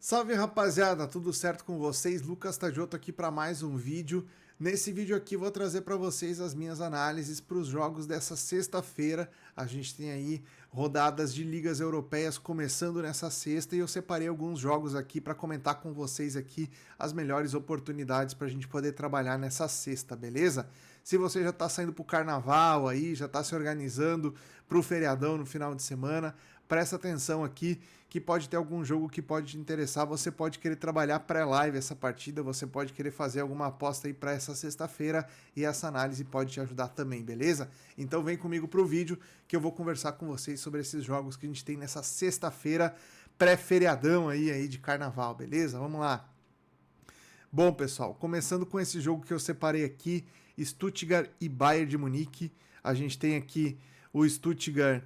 Salve rapaziada, tudo certo com vocês? Lucas Tagioto aqui para mais um vídeo. Nesse vídeo aqui vou trazer para vocês as minhas análises para os jogos dessa sexta-feira. A gente tem aí rodadas de ligas europeias começando nessa sexta e eu separei alguns jogos aqui para comentar com vocês aqui as melhores oportunidades para a gente poder trabalhar nessa sexta, beleza? Se você já está saindo para o carnaval aí, já está se organizando para o feriadão no final de semana, presta atenção aqui que pode ter algum jogo que pode te interessar. Você pode querer trabalhar pré-live essa partida, você pode querer fazer alguma aposta aí para essa sexta-feira e essa análise pode te ajudar também, beleza? Então vem comigo pro vídeo que eu vou conversar com vocês sobre esses jogos que a gente tem nessa sexta-feira pré-feriadão aí de carnaval, beleza? Vamos lá. Bom, pessoal, começando com esse jogo que eu separei aqui, Stuttgart e Bayern de Munique. A gente tem aqui o Stuttgart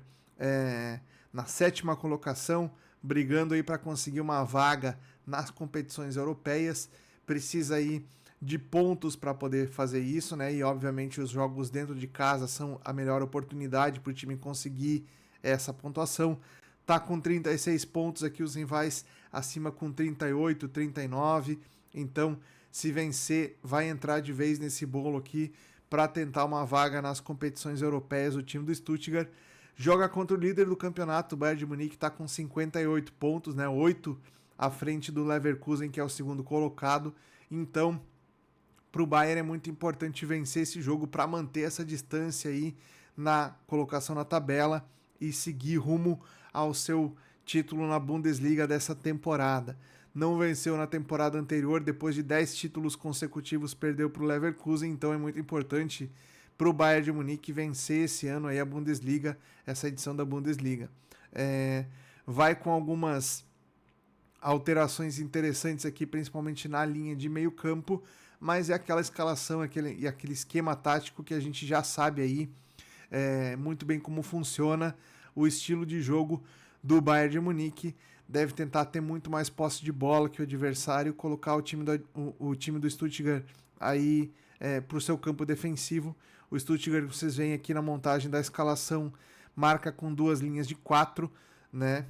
na sétima colocação, brigando aí para conseguir uma vaga nas competições europeias. Precisa aí de pontos para poder fazer isso, né? E obviamente os jogos dentro de casa são a melhor oportunidade para o time conseguir essa pontuação. Tá com 36 pontos aqui, os rivais acima com 38, 39. Então, se vencer, vai entrar de vez nesse bolo aqui para tentar uma vaga nas competições europeias. O time do Stuttgart joga contra o líder do campeonato, o Bayern de Munique está com 58 pontos, né? 8 à frente do Leverkusen, que é o segundo colocado. Então, para o Bayern é muito importante vencer esse jogo para manter essa distância aí na colocação na tabela e seguir rumo ao seu título na Bundesliga dessa temporada. Não venceu na temporada anterior, depois de 10 títulos consecutivos perdeu para o Leverkusen, então é muito importante para o Bayern de Munique vencer esse ano aí a Bundesliga, essa edição da Bundesliga. Vai com algumas alterações interessantes aqui, principalmente na linha de meio campo, mas é aquela escalação aquele esquema tático que a gente já sabe aí muito bem como funciona o estilo de jogo do Bayern de Munique. Deve tentar ter muito mais posse de bola que o adversário, colocar o time do Stuttgart aí para o seu campo defensivo. O Stuttgart, vocês veem aqui na montagem da escalação, marca com duas linhas de 4, né?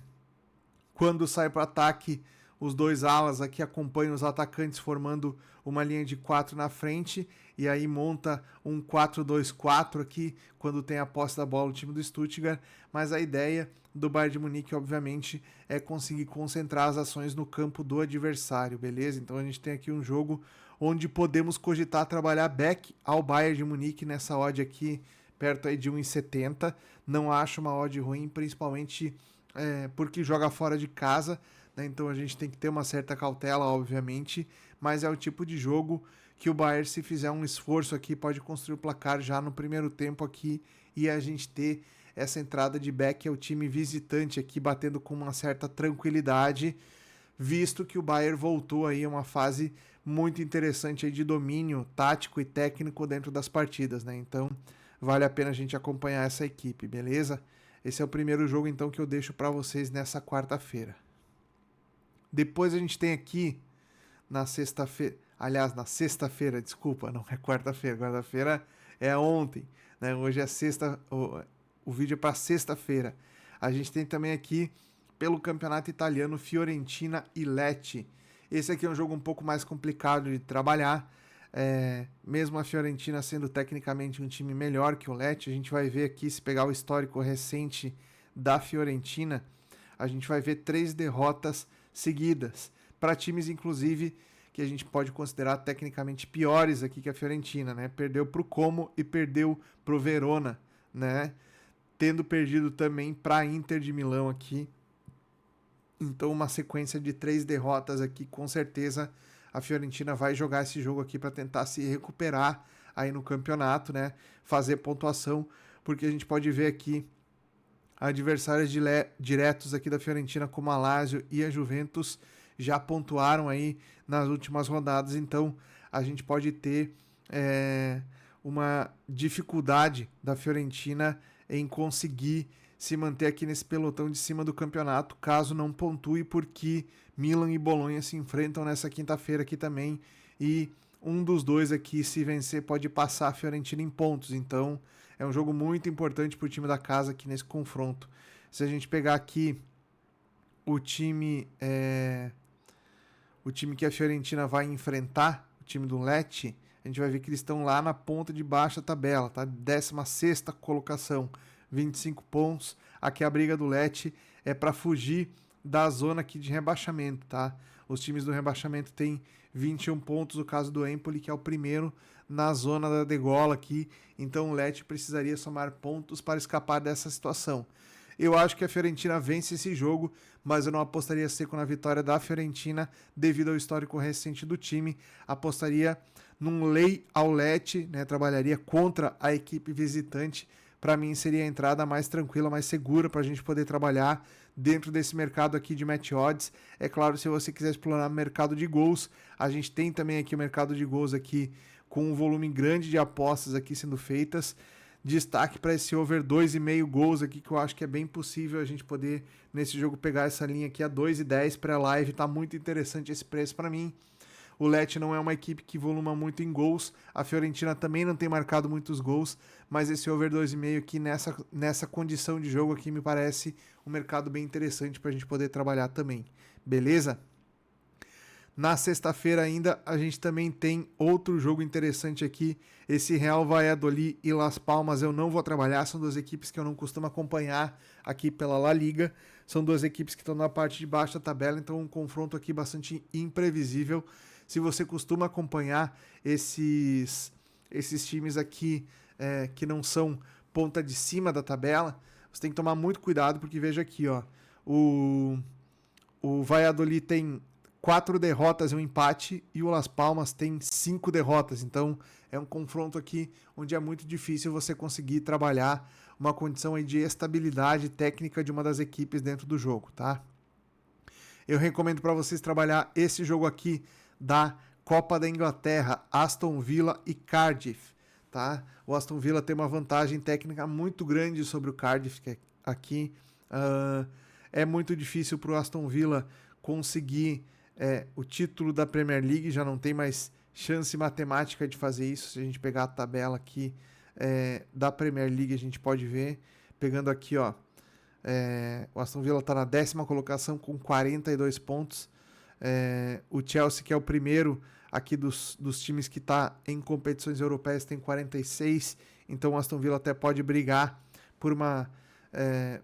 Quando sai para o ataque, os dois alas aqui acompanham os atacantes formando uma linha de 4 na frente e aí monta um 4-2-4 aqui quando tem a posse da bola o time do Stuttgart, mas a ideia do Bayern de Munique obviamente é conseguir concentrar as ações no campo do adversário, beleza? Então a gente tem aqui um jogo onde podemos cogitar trabalhar back ao Bayern de Munique nessa odd aqui perto aí de 1,70, não acho uma odd ruim, principalmente porque joga fora de casa, né? Então a gente tem que ter uma certa cautela, obviamente, mas é o tipo de jogo que o Bayern, se fizer um esforço aqui, pode construir o placar já no primeiro tempo aqui e a gente ter essa entrada de back ao time visitante aqui batendo com uma certa tranquilidade, visto que o Bayern voltou aí a uma fase muito interessante aí de domínio tático e técnico dentro das partidas, né? Então vale a pena a gente acompanhar essa equipe, beleza? Esse é o primeiro jogo, então, que eu deixo para vocês nessa quarta-feira. Depois a gente tem aqui na sexta-feira, aliás, na sexta-feira, desculpa, não é quarta-feira, quarta-feira é ontem, né? Hoje é sexta, o vídeo é para sexta-feira. A gente tem também aqui, pelo campeonato italiano, Fiorentina e Lecce. Esse aqui é um jogo um pouco mais complicado de trabalhar, mesmo a Fiorentina sendo tecnicamente um time melhor que o Lecce. A gente vai ver aqui, se pegar o histórico recente da Fiorentina, a gente vai ver 3 derrotas seguidas para times, inclusive, que a gente pode considerar tecnicamente piores aqui que a Fiorentina, né? Perdeu para o Como e perdeu para o Verona, né? Tendo perdido também para a Inter de Milão aqui. Então uma sequência de 3 derrotas aqui, com certeza a Fiorentina vai jogar esse jogo aqui para tentar se recuperar aí no campeonato, né? Fazer pontuação, porque a gente pode ver aqui adversários diretos aqui da Fiorentina, como a Lazio e a Juventus, já pontuaram aí nas últimas rodadas, então a gente pode ter uma dificuldade da Fiorentina em conseguir se manter aqui nesse pelotão de cima do campeonato, caso não pontue, porque Milan e Bolonha se enfrentam nessa quinta-feira aqui também, e um dos dois aqui, se vencer, pode passar a Fiorentina em pontos. Então é um jogo muito importante para o time da casa aqui nesse confronto. Se a gente pegar aqui o time o time que a Fiorentina vai enfrentar, o time do Lecce, a gente vai ver que eles estão lá na ponta de baixo da tabela, tá? 16ª colocação, 25 pontos. Aqui a briga do Lecce é para fugir da zona aqui de rebaixamento, tá? Os times do rebaixamento têm 21 pontos, o caso do Empoli, que é o primeiro na zona da degola aqui, então o Lecce precisaria somar pontos para escapar dessa situação. Eu acho que a Fiorentina vence esse jogo, mas eu não apostaria seco na vitória da Fiorentina devido ao histórico recente do time. Apostaria num lei ao Lecce, né? Trabalharia contra a equipe visitante. Para mim seria a entrada mais tranquila, mais segura para a gente poder trabalhar dentro desse mercado aqui de match odds. É claro, se você quiser explorar o mercado de gols, a gente tem também aqui o mercado de gols aqui com um volume grande de apostas aqui sendo feitas. Destaque para esse over 2,5 gols aqui, que eu acho que é bem possível a gente poder, nesse jogo, pegar essa linha aqui a 2,10 pré-live. Tá muito interessante esse preço para mim. O Lecce não é uma equipe que voluma muito em gols. A Fiorentina também não tem marcado muitos gols, mas esse over 2,5 aqui nessa condição de jogo aqui me parece um mercado bem interessante para a gente poder trabalhar também. Beleza? Na sexta-feira ainda a gente também tem outro jogo interessante aqui, esse Real Valladolid e Las Palmas eu não vou trabalhar, são duas equipes que eu não costumo acompanhar aqui pela La Liga, são duas equipes que estão na parte de baixo da tabela, então um confronto aqui bastante imprevisível. Se você costuma acompanhar esses times aqui que não são ponta de cima da tabela, você tem que tomar muito cuidado, porque veja aqui, ó, o Valladolid tem 4 derrotas e um empate, e o Las Palmas tem 5 derrotas, então é um confronto aqui onde é muito difícil você conseguir trabalhar uma condição aí de estabilidade técnica de uma das equipes dentro do jogo, tá? Eu recomendo para vocês trabalhar esse jogo aqui da Copa da Inglaterra, Aston Villa e Cardiff, tá? O Aston Villa tem uma vantagem técnica muito grande sobre o Cardiff, que é aqui é muito difícil para o Aston Villa conseguir o título da Premier League, já não tem mais chance matemática de fazer isso. Se a gente pegar a tabela aqui da Premier League, a gente pode ver, pegando aqui, ó, o Aston Villa está na 10ª colocação com 42 pontos, o Chelsea, que é o primeiro aqui dos times que está em competições europeias, tem 46, então o Aston Villa até pode brigar por uma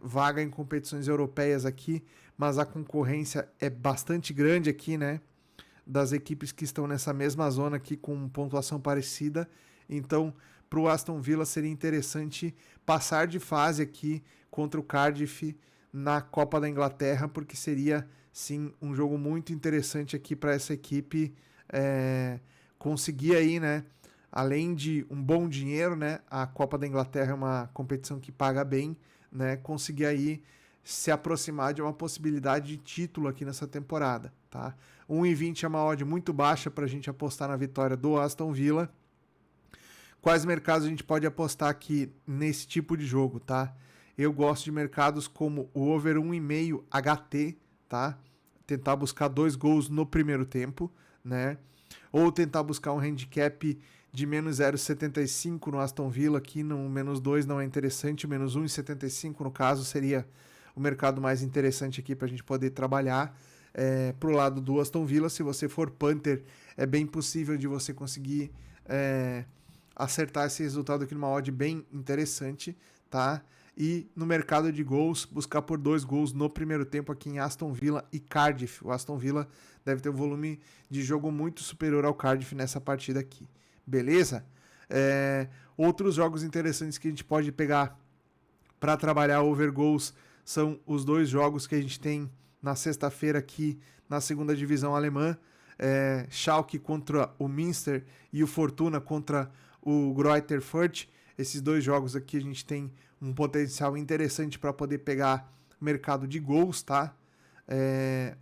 vaga em competições europeias aqui, mas a concorrência é bastante grande aqui, né, das equipes que estão nessa mesma zona aqui com pontuação parecida, então para o Aston Villa seria interessante passar de fase aqui contra o Cardiff na Copa da Inglaterra, porque seria sim um jogo muito interessante aqui para essa equipe conseguir aí, né, além de um bom dinheiro, né, a Copa da Inglaterra é uma competição que paga bem, né, conseguir aí se aproximar de uma possibilidade de título aqui nessa temporada, tá? 1,20 é uma odd muito baixa para a gente apostar na vitória do Aston Villa. Quais mercados a gente pode apostar aqui nesse tipo de jogo, tá? Eu gosto de mercados como o over 1,5 HT, tá? Tentar buscar 2 gols no primeiro tempo, né? Ou tentar buscar um handicap de menos 0,75 no Aston Villa, aqui no menos 2 não é interessante, menos 1,75 no caso seria o mercado mais interessante aqui para a gente poder trabalhar. Pro lado do Aston Villa, se você for punter, é bem possível de você conseguir acertar esse resultado aqui numa odd bem interessante, tá? E no mercado de gols, buscar por 2 gols no primeiro tempo aqui em Aston Villa e Cardiff. O Aston Villa deve ter um volume de jogo muito superior ao Cardiff nessa partida aqui. Beleza? Outros jogos interessantes que a gente pode pegar para trabalhar over goals são os 2 jogos que a gente tem na sexta-feira aqui na segunda divisão alemã. Schalke contra o Münster e o Fortuna contra o Greuther Fürth. Esses 2 jogos aqui a gente tem um potencial interessante para poder pegar mercado de gols, tá?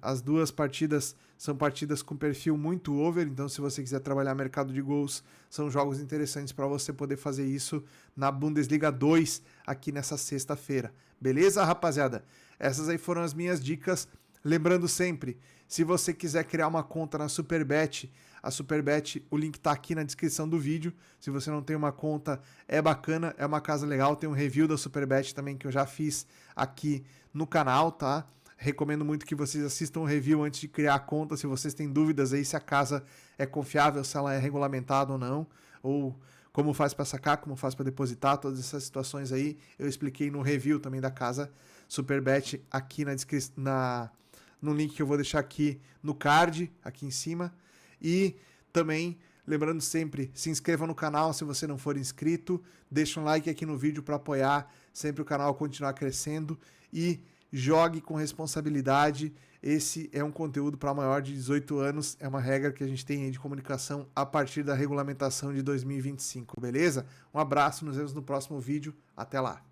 As 2 partidas são partidas com perfil muito over, então se você quiser trabalhar mercado de gols, são jogos interessantes para você poder fazer isso na Bundesliga 2 aqui nessa sexta-feira. Beleza, rapaziada? Essas aí foram as minhas dicas. Lembrando sempre, se você quiser criar uma conta na Superbet, a Superbet, o link tá aqui na descrição do vídeo. Se você não tem uma conta, é bacana, é uma casa legal. Tem um review da Superbet também que eu já fiz aqui no canal, tá? recomendo muito que vocês assistam o review antes de criar a conta, se vocês têm dúvidas aí se a casa é confiável, se ela é regulamentada ou não, ou como faz para sacar, como faz para depositar, todas essas situações aí eu expliquei no review também da casa Superbet aqui na descrição, no link que eu vou deixar aqui no card, aqui em cima. E também, lembrando sempre, se inscreva no canal se você não for inscrito, deixa um like aqui no vídeo para apoiar sempre o canal continuar crescendo e jogue com responsabilidade. Esse é um conteúdo para maior de 18 anos, é uma regra que a gente tem aí de comunicação a partir da regulamentação de 2025, beleza? Um abraço, nos vemos no próximo vídeo, até lá!